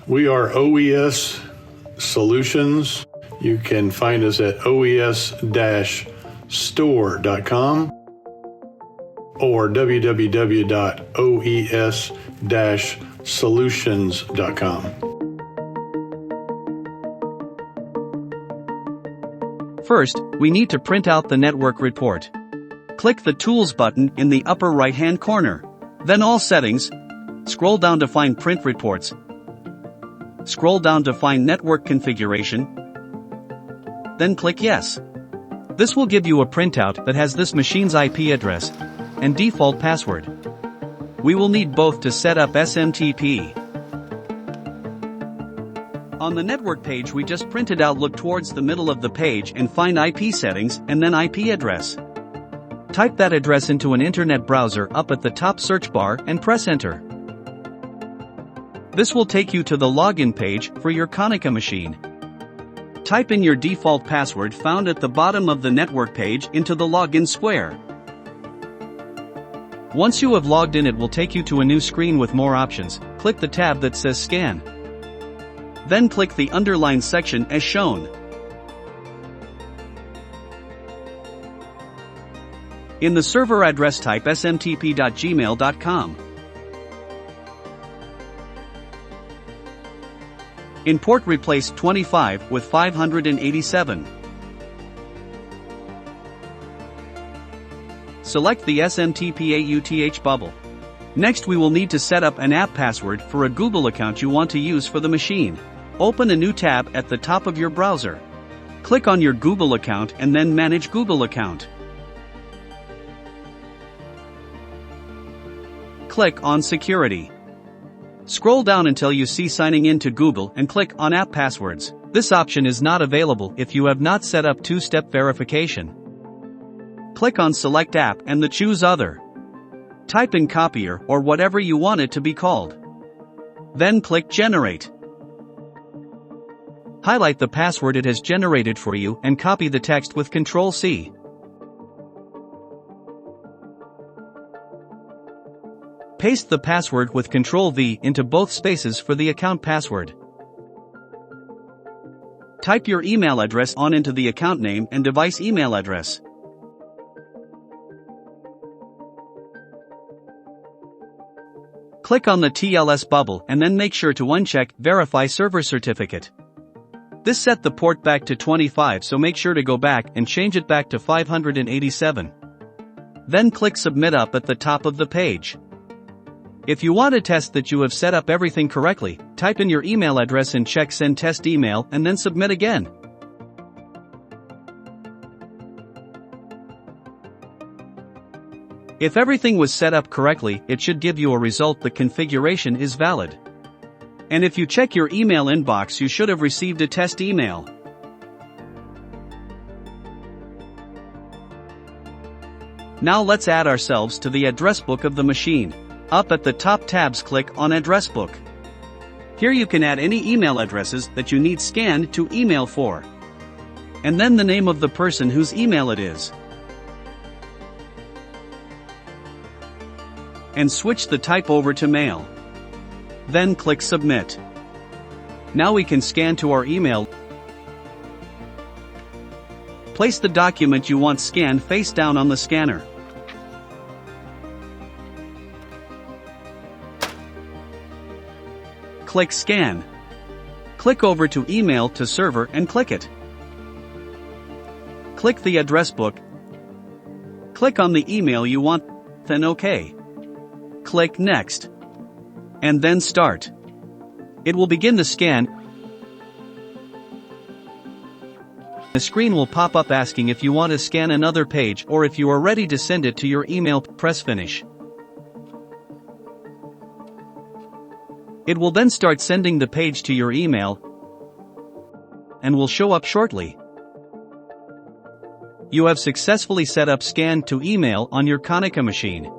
We are OES Solutions. You can find us at OES-store.com or www.oes-solutions.com. First, we need to print out the network report. Click the Tools button in the upper right-hand corner. Then All Settings. Scroll down to find Print Reports. Scroll down to find Network Configuration. Then click Yes. This will give you a printout that has this machine's IP address and default password. We will need both to set up SMTP. On the network page we just printed out, look towards the middle of the page and find IP settings and then IP address. Type that address into an internet browser up at the top search bar and press enter. This will take you to the login page for your Konica machine. Type in your default password found at the bottom of the network page into the login square. Once you have logged in, it will take you to a new screen with more options. Click the tab that says Scan. Then click the underlined section as shown. In the server address type smtp.gmail.com. In port replace 25 with 587. Select the SMTP bubble. Next we will need to set up an app password for a Google account you want to use for the machine. Open a new tab at the top of your browser. Click on your Google account and then Manage Google Account. Click on Security. Scroll down until you see Signing in to Google and click on App Passwords. This option is not available if you have not set up two-step verification. Click on Select App and the Choose Other. Type in Copier or whatever you want it to be called. Then click Generate. Highlight the password it has generated for you and copy the text with Ctrl+C. Paste the password with Ctrl+V into both spaces for the account password. Type your email address into the account name and device email address. Click on the TLS bubble and then make sure to uncheck Verify Server Certificate. This set the port back to 25, so make sure to go back and change it back to 587. Then click Submit up at the top of the page. If you want to test that you have set up everything correctly, type in your email address and check Send Test Email and then submit again. If everything was set up correctly, it should give you a result the configuration is valid. And if you check your email inbox, you should have received a test email. Now let's add ourselves to the address book of the machine. Up at the top tabs, click on Address Book. Here you can add any email addresses that you need scanned to email for. And then the name of the person whose email it is. And switch the type over to mail. Then click Submit. Now we can scan to our email. Place the document you want scanned face down on the scanner. Click Scan. Click over to Email to Server and click it. Click the address book. Click on the email you want, then OK. Click Next. And then Start. It will begin the scan. The screen will pop up asking if you want to scan another page or if you are ready to send it to your email. Press Finish. It will then start sending the page to your email and will show up shortly. You have successfully set up Scan to Email on your Konica machine.